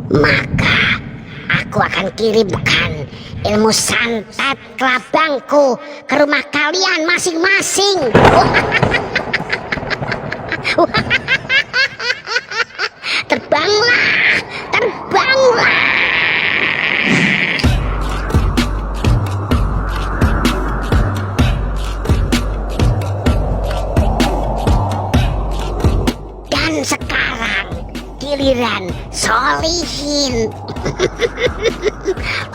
maka aku akan kirimkan ilmu santet kelabangku ke rumah kalian masing-masing. Terbanglah, terbanglah. Dan sekarang giliran Solihin.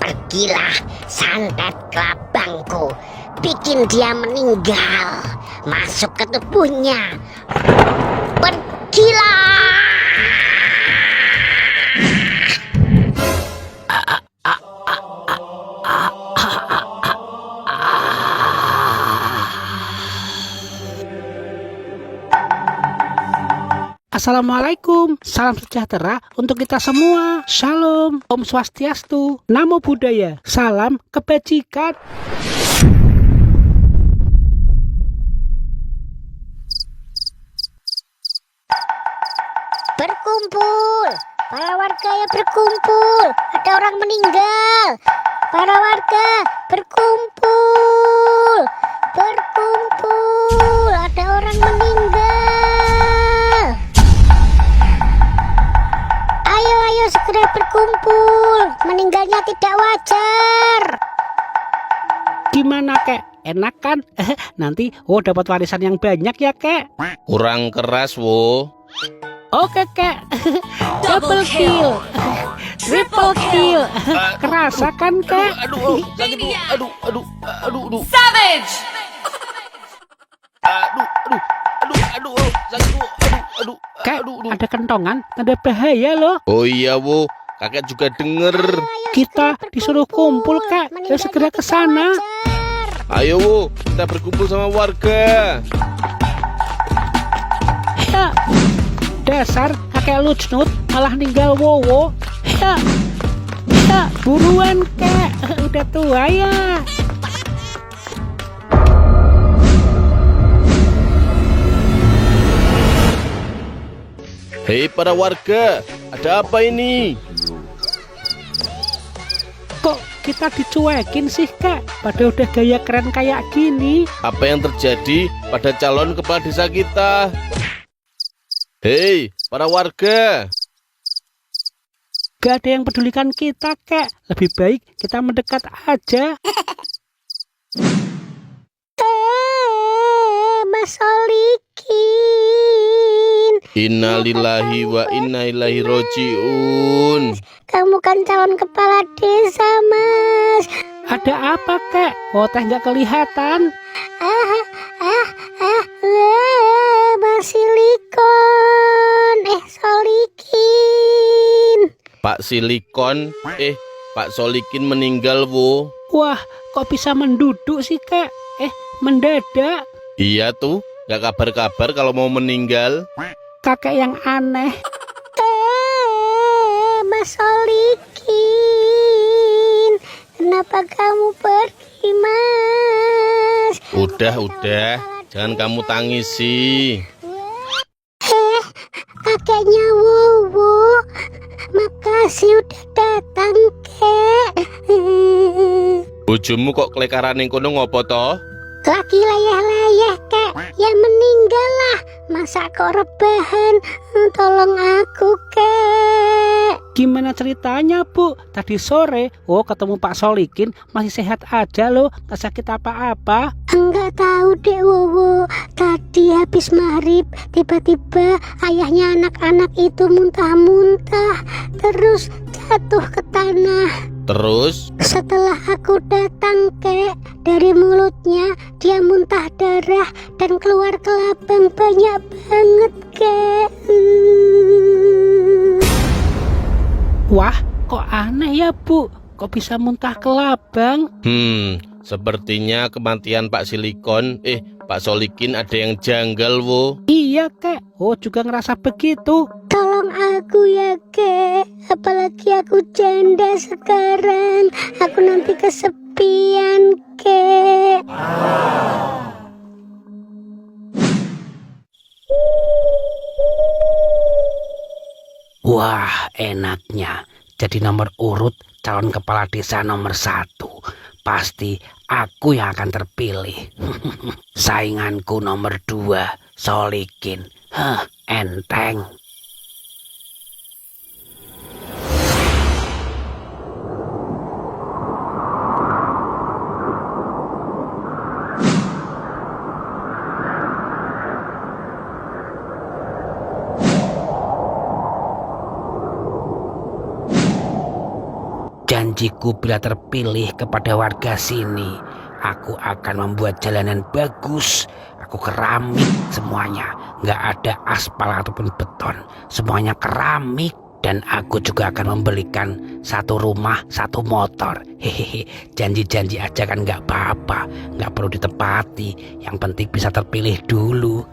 Pergilah santet kelabangku, bikin dia meninggal, masuk ke tubuhnya. Pergilah. Assalamualaikum, salam sejahtera untuk kita semua. Shalom, Om Swastiastu, Namo Buddhaya, salam kebajikan. Berkumpul, para warga ya berkumpul. Ada orang meninggal. Para warga berkumpul, berkumpul. Ada orang meninggal. Ayo, ayo segera berkumpul. Meninggalnya tidak wajar. Gimana kek? Enak kan? Nanti dapat warisan yang banyak ya kek. Kurang keras wo. Oke kek. Double kill. Triple kill. Kerasa kan kek? Aduh, sakit wo. Aduh. Savage! Aduh, sakit wo. Aduh. Kek, ada kentongan, tanda bahaya loh. Oh iya wo, kakek juga denger. Kita disuruh kumpul kek. Ayo segera ke sana. Ayo wo, kita berkumpul sama warga. Ya, dasar kakek lucnut malah ninggal wowo. Ya, buruan kek, udah tua ya. Hei para warga, ada apa ini? Kok kita dicuekin sih kek? Pada udah gaya keren kayak gini. Apa yang terjadi pada calon kepala desa kita? Hei para warga. Gak ada yang pedulikan kita kek. Lebih baik kita mendekat aja. Mas Solikin. Innalillahi wa inna ilaihi rojiun. Kamu kan calon kepala desa, Mas. Ada apa kek? Teh nggak kelihatan. Mas Silikon. Solikin. Pak Silikon, Pak Solikin meninggal wo. Wah, kok bisa menduduk sih kek? Mendadak. Iya tuh, gak kabar-kabar kalau mau meninggal. Kakek yang aneh. Mas Solikin. Kenapa kamu pergi, Mas? Udah, jangan kamu tangisi. Kakeknya Wowo. Makasih udah datang, kek. Bojomu kok kelekaran ning kono ngopo toh? Lagi layah-layah, kek. Ya meninggal lah. Masa kok rebahan? Tolong aku, kek. Gimana ceritanya bu? Tadi sore, ketemu Pak Solikin masih sehat aja loh, gak sakit apa-apa. Enggak tahu deh, Wowo. Tadi habis maghrib, tiba-tiba ayahnya anak-anak itu muntah-muntah, terus jatuh ke tanah. Terus? Setelah aku datang, kek, dari mulutnya dia muntah darah dan keluar kelabang banyak banget, kek. Wah, kok aneh ya bu? Kok bisa muntah kelabang? Sepertinya kematian Pak Silikon, Pak Solikin ada yang janggal wo. Iya kek, juga ngerasa begitu. Tolong aku ya, kek. Apalagi aku janda sekarang. Aku nanti kesepian, kek. Wah, enaknya jadi nomor urut calon kepala desa nomor 1, pasti aku yang akan terpilih. Sainganku nomor 2, Solikin. Enteng. Janjiku bila terpilih kepada warga sini, aku akan membuat jalanan bagus. Aku keramik semuanya, nggak ada aspal ataupun beton, semuanya keramik. Dan aku juga akan membelikan 1 rumah, 1 motor. Hehehe, janji-janji aja kan nggak apa-apa, nggak perlu ditepati. Yang penting bisa terpilih dulu.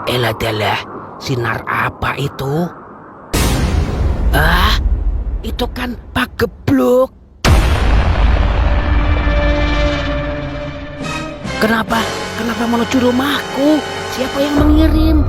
Elah, sinar apa itu? Itu kan Pak Geblok. Kenapa menuju rumahku? Siapa yang mengirim?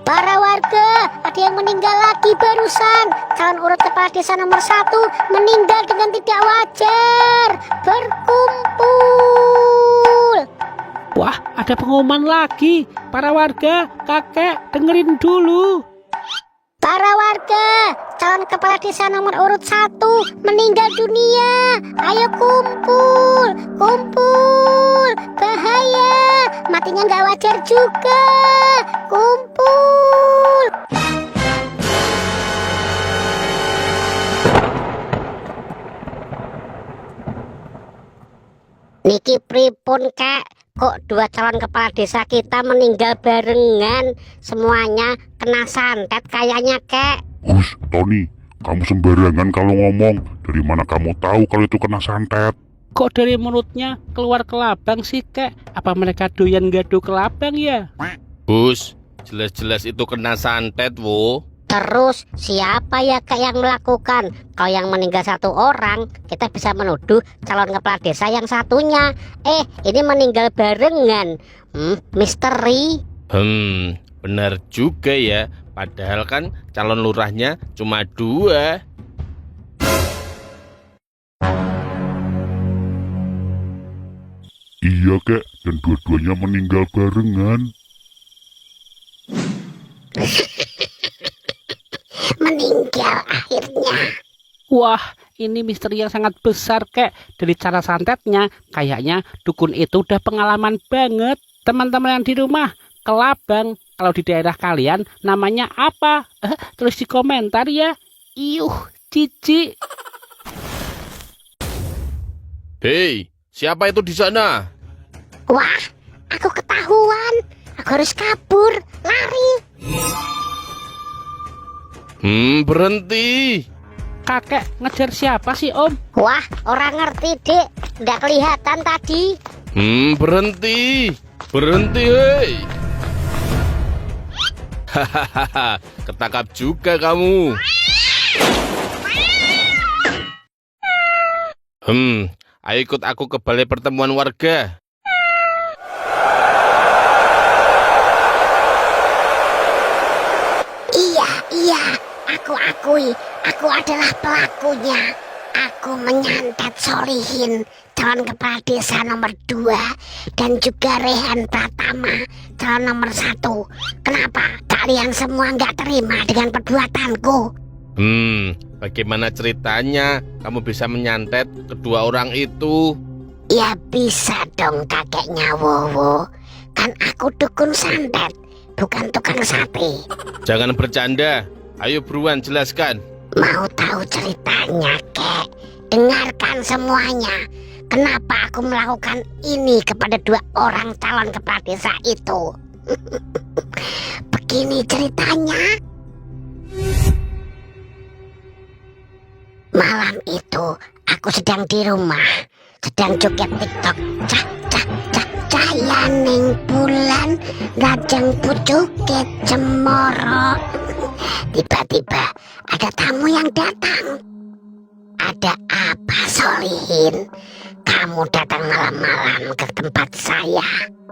Para warga, ada yang meninggal lagi barusan. Calon urut kepala desa nomor 1 meninggal dengan tidak wajar. Berkumpul. Wah, ada pengumuman lagi. Para warga, kakek, dengerin dulu. Para warga, calon kepala desa nomor urut 1 meninggal dunia. Ayo kumpul. Bahaya, matinya nggak wajar juga. Kumpul. Niki pripun kek? Kok 2 calon kepala desa kita meninggal barengan? Semuanya kena santet kayaknya kek. Hush, Tony, kamu sembarangan kalau ngomong. Dari mana kamu tahu kalau itu kena santet? Kok dari mulutnya keluar kelabang sih, kek? Apa mereka doyan gaduh kelabang ya? Bus, jelas-jelas itu kena santet, wo. Terus siapa ya kek yang melakukan? Kalau yang meninggal 1 orang, kita bisa menuduh calon kepala desa yang satunya. Ini meninggal barengan. Misteri. Benar juga ya. Padahal kan calon lurahnya cuma 2. Iya kek, dan dua-duanya meninggal barengan. Meninggal akhirnya. Wah, ini misteri yang sangat besar, kek. Dari cara santetnya, kayaknya dukun itu udah pengalaman banget. Teman-teman yang di rumah, kelabang, kalau di daerah kalian namanya apa? Tulis di komentar ya. Cici. Hei, siapa itu di sana? Wah, aku ketahuan. Aku harus kabur, lari. Berhenti. Kakek ngejar siapa sih, Om? Wah, orang ngerti, Dek. Nggak kelihatan tadi. Berhenti. Berhenti, hei. Hahaha, ketangkap juga kamu. Ayo ikut aku ke balai pertemuan warga. Iya, aku akui, aku adalah pelakunya. Aku menyantet Solihin, calon kepala desa nomor 2, dan juga Rehan Pratama, calon nomor 1. Kenapa kalian semua nggak terima dengan perbuatanku? Bagaimana ceritanya kamu bisa menyantet kedua orang itu? Ya bisa dong kakeknya Wowo. Kan aku dukun santet, bukan tukang sate. Jangan bercanda. Ayo buruan jelaskan. Mau tahu ceritanya, kek? Dengarkan semuanya. Kenapa aku melakukan ini kepada 2 orang calon kepala desa itu? Begini ceritanya. Malam itu aku sedang di rumah, sedang joget TikTok. Cayana. Ning bulan gajeng pucuke cemoro. Tiba-tiba ada tamu yang datang. Ada apa, Solihin? Kamu datang malam-malam ke tempat saya.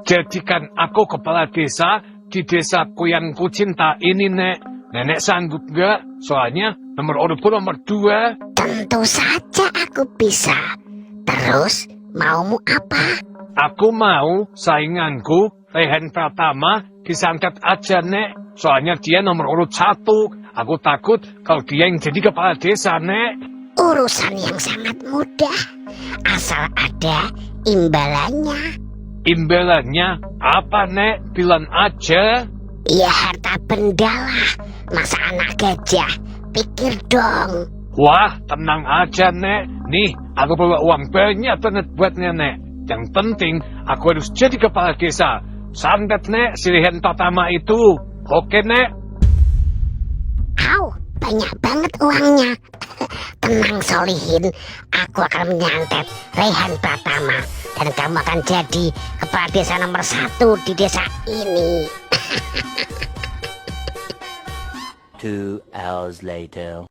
Jadikan aku kepala desa di desaku yang kucinta ini, Nek. Nenek sanggup gak? Soalnya nomor urutku nomor 2. Tentu saja aku bisa. Terus, maumu apa? Aku mau sainganku, Rehan Pratama, disantet aja, Nek. Soalnya dia nomor urut 1. Aku takut kalau dia yang jadi kepala desa, Nek. Urusan yang sangat mudah. Asal ada imbalannya. Imbalannya apa, Nek? Bilang aja. Ya harta benda lah. Masa anak gajah? Pikir dong. Wah, tenang aja, Nek. Nih, aku bawa uang banyak banget buat Nenek. Yang penting, aku harus jadi kepala desa. Santet, Nek, si Rehan Pratama itu. Oke, Nek? Au, banyak banget uangnya. Tenang, Solihin. Aku akan menyantet Rehan Pratama. Dan kamu akan jadi kepala desa nomor 1 di desa ini. 2 hours later.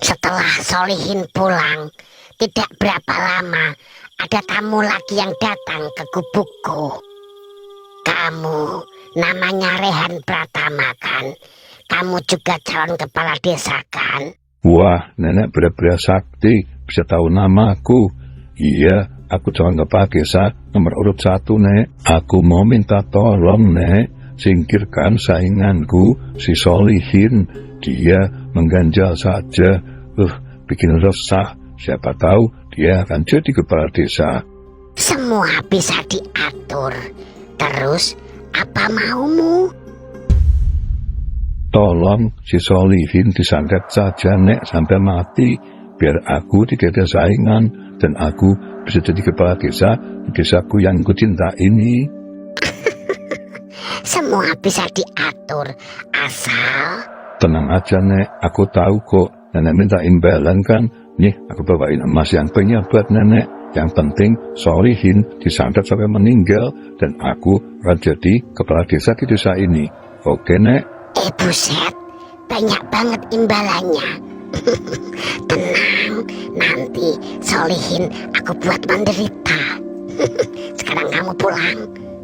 Setelah Solihin pulang, tidak berapa lama ada tamu lagi yang datang ke gubukku. Kamu namanya Rehan Pratama kan? Kamu juga calon kepala desa kan? Wah, nenek benar-benar sakti, bisa tahu namaku. Iya, aku calon kepala desa nomor urut 1, Nek. Aku mau minta tolong, Nek. Singkirkan sainganku, si Solihin. Dia mengganjal saja. Bikin resah. Siapa tahu dia akan jadi kepala desa. Semua bisa diatur. Terus, apa maumu? Tolong si Solihin disantet saja, Nek, sampai mati. Biar aku tidak ada saingan. Dan aku bisa jadi kepala desa di desaku yang kucinta ini. Semua bisa diatur. Asal... Tenang aja, Nek. Aku tahu kok. Nenek minta imbalan kan. Nih, aku bawain emas yang banyak buat Nenek. Yang penting, Solihin disantet sampai meninggal. Dan aku akan jadi kepala desa di desa ini. Oke, Nek? Buset. Banyak banget imbalannya. Tenang. Nanti Solihin aku buat menderita. Sekarang kamu pulang.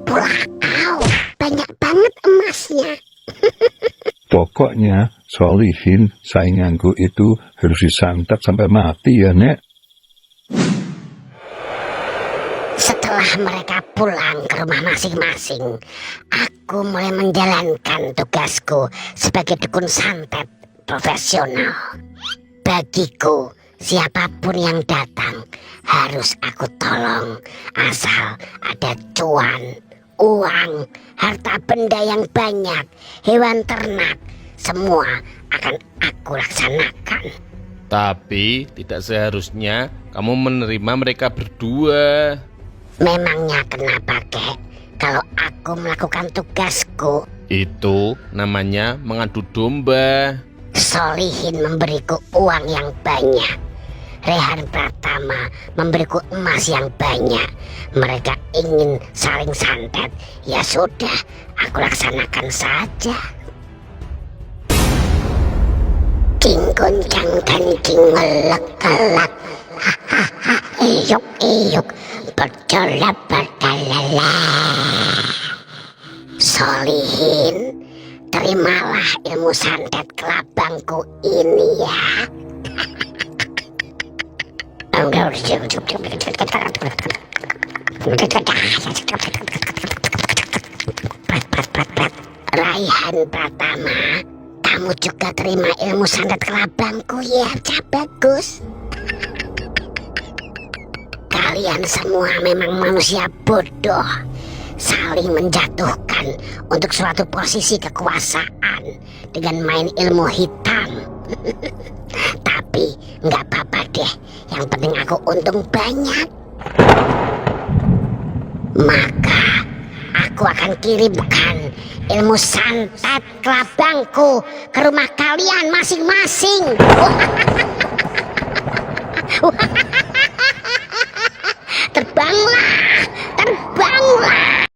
Pulang. Au. Banyak banget emasnya. Pokoknya, Solihin sainganku itu harus disantet sampai mati ya, Nek. Setelah mereka pulang ke rumah masing-masing, aku mulai menjalankan tugasku sebagai dukun santet profesional. Bagiku, siapapun yang datang harus aku tolong, asal ada cuan, uang, harta benda yang banyak, hewan ternak, semua akan aku laksanakan. Tapi tidak seharusnya kamu menerima mereka berdua. Memangnya kenapa, Kek? Kalau aku melakukan tugasku, Itu namanya mengadu domba. Solihin memberiku uang yang banyak. Rehan Pratama memberiku emas yang banyak. Mereka ingin saling santet. Ya sudah, aku laksanakan saja. Cingkun cangkan cingelek kelak. Hahaha, iyuk iyuk, bercolak bertalala. Solihin, terimalah ilmu santet kelabangku ini ya. Raihan Pratama, kamu juga terima ilmu santet kelabangku ya, bagus. Kalian semua memang manusia bodoh, saling menjatuhkan untuk suatu posisi kekuasaan dengan main ilmu hitam. Tapi nggak apa-apa deh, yang penting aku untung banyak. Maka aku akan kirimkan ilmu santet kelabangku ke rumah kalian masing-masing. Terbanglah, terbanglah.